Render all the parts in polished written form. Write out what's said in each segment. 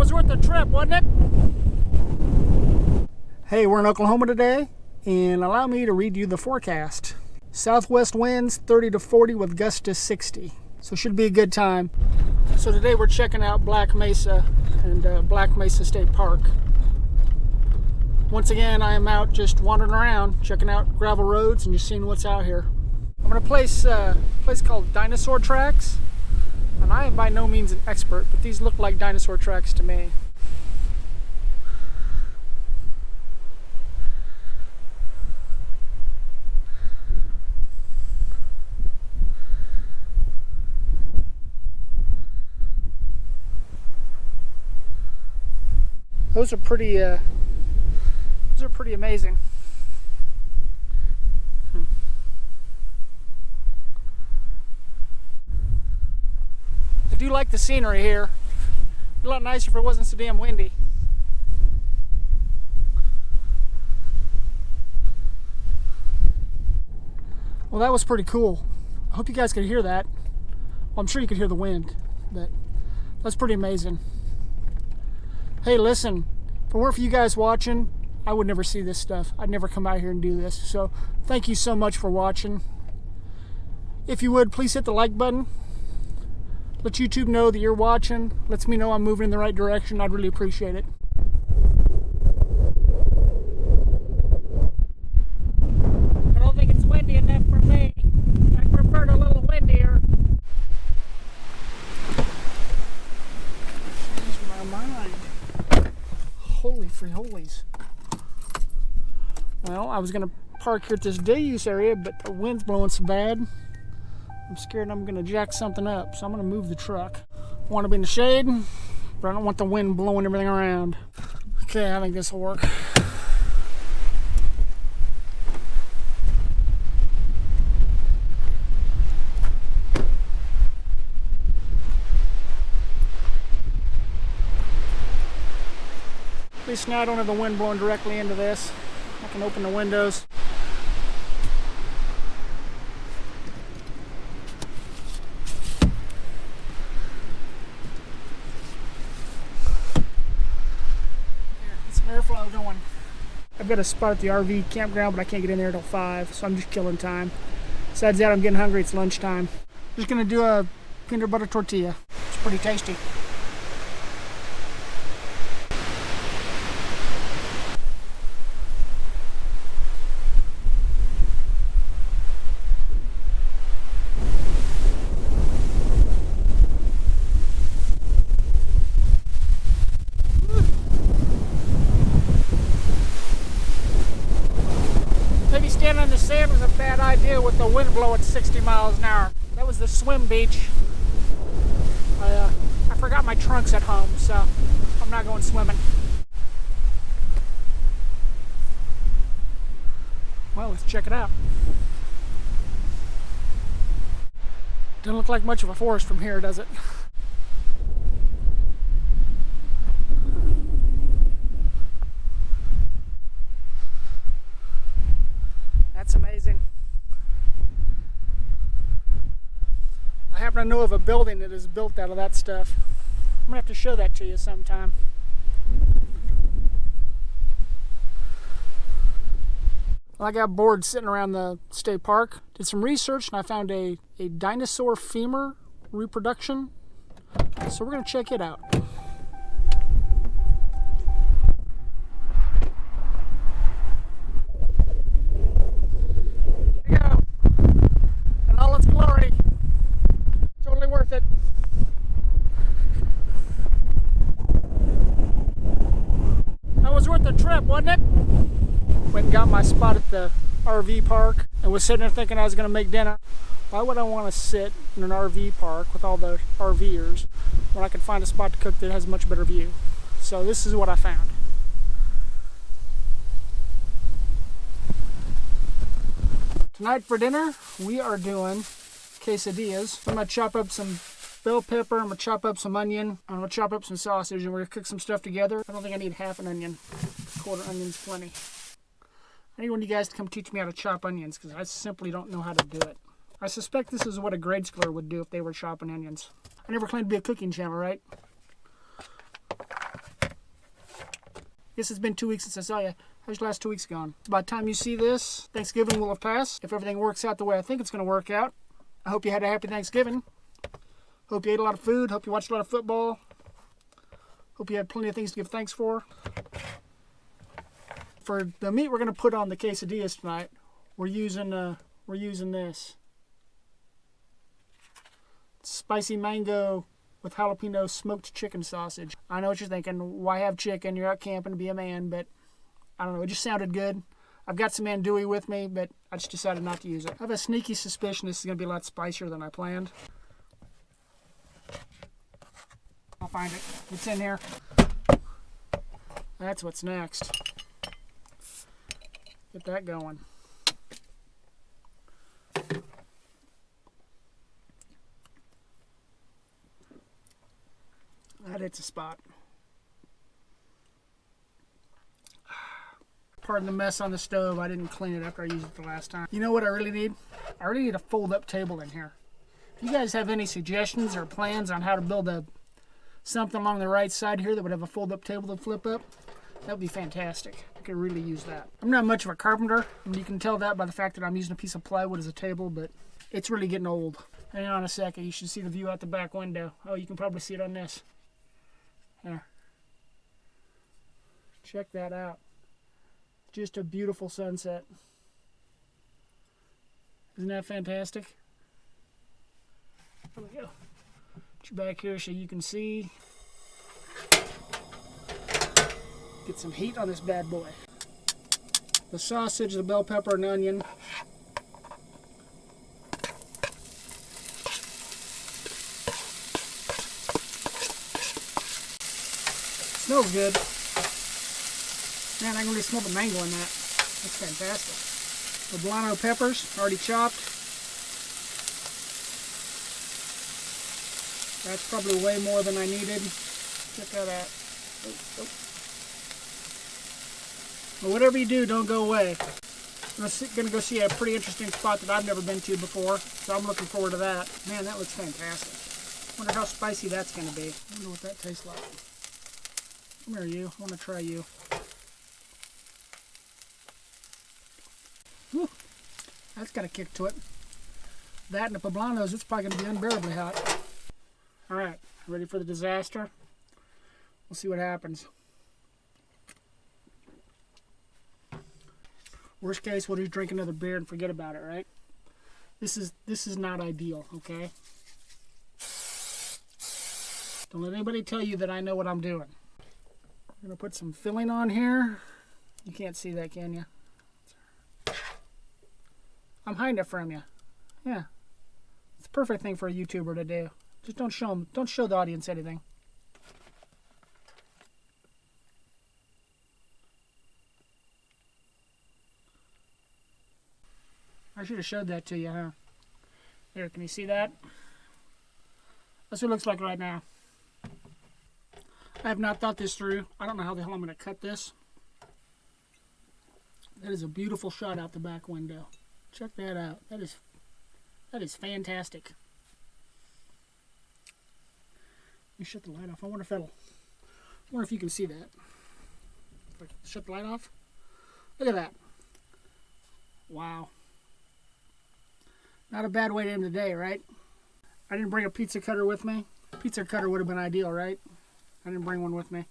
was worth the trip, wasn't it? Hey, we're in Oklahoma today, and allow me to read you the forecast. Southwest winds 30 to 40 with gusts to 60. So should be a good time. So today we're checking out Black Mesa and Black Mesa State Park. Once again, I am out just wandering around, checking out gravel roads and just seeing what's out here. I'm at a place called Dinosaur tracks. And I am by no means an expert, but these look like dinosaur tracks to me. Those are pretty amazing. I do like the scenery here. It'd be a lot nicer if it wasn't so damn windy. Well, that was pretty cool. I hope you guys could hear that. Well, I'm sure you could hear the wind, but that's pretty amazing. Hey, listen, if it weren't for you guys watching, I would never see this stuff. I'd never come out here and do this. So thank you so much for watching. If you would, please hit the like button. Let YouTube know that you're watching. Lets me know I'm moving in the right direction. I'd really appreciate it. I don't think it's windy enough for me. I prefer it a little windier. Change my mind. Holy free holies. Well, I was going to park here at this day use area, but the wind's blowing so bad. I'm scared I'm going to jack something up, so I'm going to move the truck. I want to be in the shade, but I don't want the wind blowing everything around. Okay, I think this will work. At least now I don't have the wind blowing directly into this. I can open the windows. Airflow going. I've got a spot at the RV campground, but I can't get in there till 5, so I'm just killing time. Besides that, I'm getting hungry. It's lunchtime. Just gonna do a peanut butter tortilla. It's pretty tasty. Standing in the sand was a bad idea with the wind blowing 60 miles an hour. That was the swim beach. I forgot my trunks at home, so I'm not going swimming. Well, let's check it out. Doesn't look like much of a forest from here, does it? That's amazing. I happen to know of a building that is built out of that stuff. I'm gonna have to show that to you sometime. Well, I got bored sitting around the state park, did some research, and I found a dinosaur femur reproduction. So we're gonna check it out. Worth it. That was worth the trip, wasn't it? Went and got my spot at the RV park and was sitting there thinking I was going to make dinner. Why would I want to sit in an RV park with all the RVers when I could find a spot to cook that has a much better view? So this is what I found. Tonight for dinner, we are doing quesadillas. I'm going to chop up some bell pepper, I'm going to chop up some onion, I'm going to chop up some sausage, and we're going to cook some stuff together. I don't think I need half an onion. Quarter onion's plenty. I need one of you guys to come teach me how to chop onions, because I simply don't know how to do it. I suspect this is what a grade schooler would do if they were chopping onions. I never claimed to be a cooking channel, right? Guess it's been 2 weeks since I saw you. How's your last 2 weeks gone? By the time you see this, Thanksgiving will have passed. If everything works out the way I think it's going to work out. I hope you had a happy Thanksgiving. Hope you ate a lot of food. Hope you watched a lot of football. Hope you had plenty of things to give thanks for. For the meat we're going to put on the quesadillas tonight, we're using this. Spicy mango with jalapeno smoked chicken sausage. I know what you're thinking. Why have chicken? You're out camping to be a man, but I don't know. It just sounded good. I've got some andouille with me, but I just decided not to use it. I have a sneaky suspicion this is going to be a lot spicier than I planned. I'll find it. It's in here. That's what's next. Get that going. That hits a spot. Pardon the mess on the stove. I didn't clean it after I used it the last time. You know what I really need? I really need a fold-up table in here. If you guys have any suggestions or plans on how to build something along the right side here that would have a fold-up table to flip up, that would be fantastic. I could really use that. I'm not much of a carpenter, and you can tell that by the fact that I'm using a piece of plywood as a table, but it's really getting old. Hang on a second. You should see the view out the back window. Oh, you can probably see it on this. Here. Check that out. Just a beautiful sunset. Isn't that fantastic? There we go. Get you back here so you can see. Get some heat on this bad boy. The sausage, the bell pepper, and onion. Smells good. Man, I can really smell the mango in that. That's fantastic. Poblano peppers, already chopped. That's probably way more than I needed. Check that out. Oh, oh. Well, whatever you do, don't go away. I'm going to go see a pretty interesting spot that I've never been to before, so I'm looking forward to that. Man, that looks fantastic. Wonder how spicy that's going to be. I wonder what that tastes like. Come here, you. I want to try you. Whew. That's got a kick to it. That and the poblanos, it's probably going to be unbearably hot. Alright, ready for the disaster? We'll see what happens. Worst case, we'll just drink another beer and forget about it, right? This is not ideal, okay? Don't let anybody tell you that I know what I'm doing. I'm going to put some filling on here. You can't see that, can you? I'm hiding it from you. Yeah. It's the perfect thing for a YouTuber to do. Just don't show them. Don't show the audience anything. I should have showed that to you, huh? Here, can you see that? That's what it looks like right now. I have not thought this through. I don't know how the hell I'm going to cut this. That is a beautiful shot out the back window. Check that out. That is fantastic. Let me shut the light off. I wonder if you can see that. Shut the light off. Look at that. Wow. Not a bad way to end the day, right? I didn't bring a pizza cutter with me. Pizza cutter would have been ideal, right? I didn't bring one with me.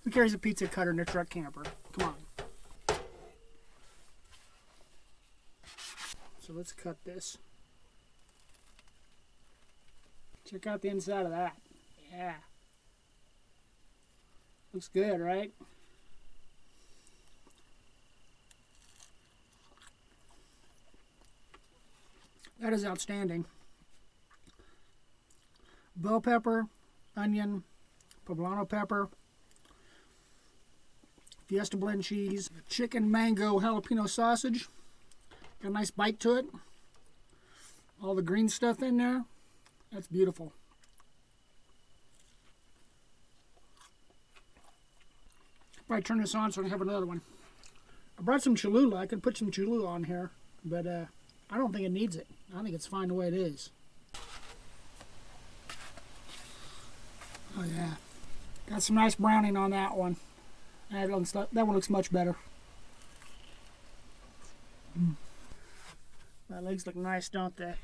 Who carries a pizza cutter in their truck camper? Come on. So let's cut this. Check out the inside of that. Yeah. Looks good, right? That is outstanding. Bell pepper, onion, poblano pepper, Fiesta blend cheese, chicken mango jalapeno sausage. Got a nice bite to it. All the green stuff in there. That's beautiful. Probably turn this on so I can have another one. I brought some Cholula. I could put some Cholula on here, but I don't think it needs it. I think it's fine the way it is. Oh yeah. Got some nice browning on that one. That one looks much better. My legs look nice, don't they?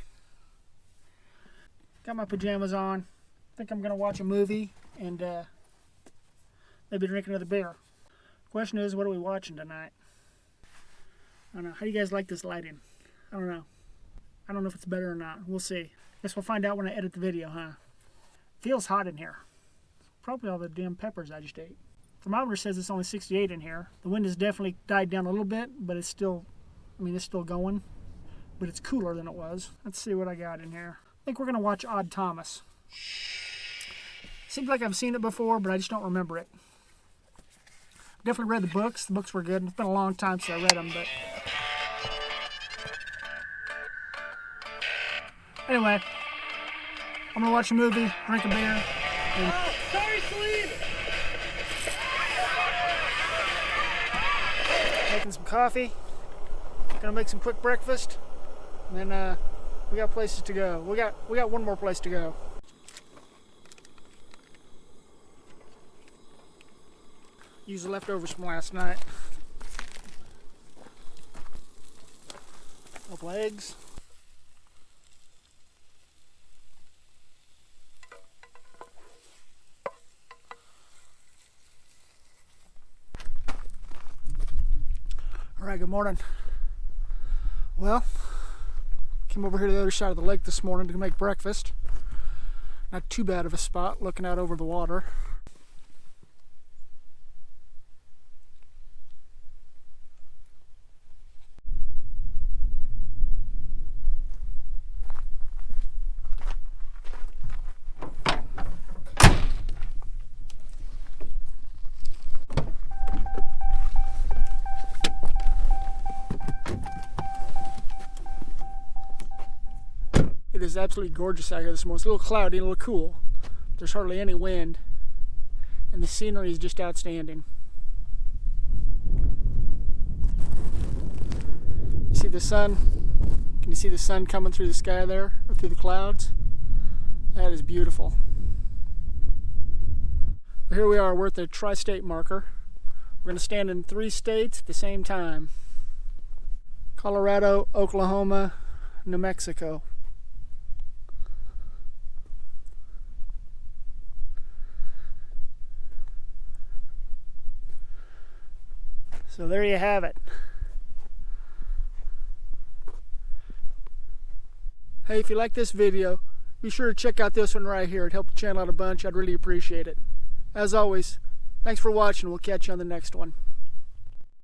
Got my pajamas on. Think I'm gonna watch a movie and maybe drink another beer. Question is, what are we watching tonight? I don't know. How do you guys like this lighting? I don't know. I don't know if it's better or not. We'll see. Guess we'll find out when I edit the video, huh? Feels hot in here. Probably all the damn peppers I just ate. Thermometer says it's only 68 in here. The wind has definitely died down a little bit, but it's still, it's still going. But it's cooler than it was. Let's see what I got in here. I think we're going to watch Odd Thomas. Seems like I've seen it before, but I just don't remember it. Definitely read the books. The books were good. It's been a long time since I read them, but... Anyway, I'm going to watch a movie, drink a beer, and... Sorry, Celine! Making some coffee. Gonna make some quick breakfast. And then we got places to go. We got one more place to go. Use the leftovers from last night. Couple eggs. All right, good morning. Well, came over here to the other side of the lake this morning to make breakfast. Not too bad of a spot, looking out over the water. It is absolutely gorgeous out here this morning. It's a little cloudy and a little cool. There's hardly any wind, and the scenery is just outstanding. You see the sun? Can you see the sun coming through the sky there, or through the clouds? That is beautiful. Well, here we are, we're at the tri-state marker. We're going to stand in 3 states at the same time. Colorado, Oklahoma, New Mexico. So there you have it. Hey, if you like this video, be sure to check out this one right here. It helped the channel out a bunch. I'd really appreciate it. As always, thanks for watching. We'll catch you on the next one.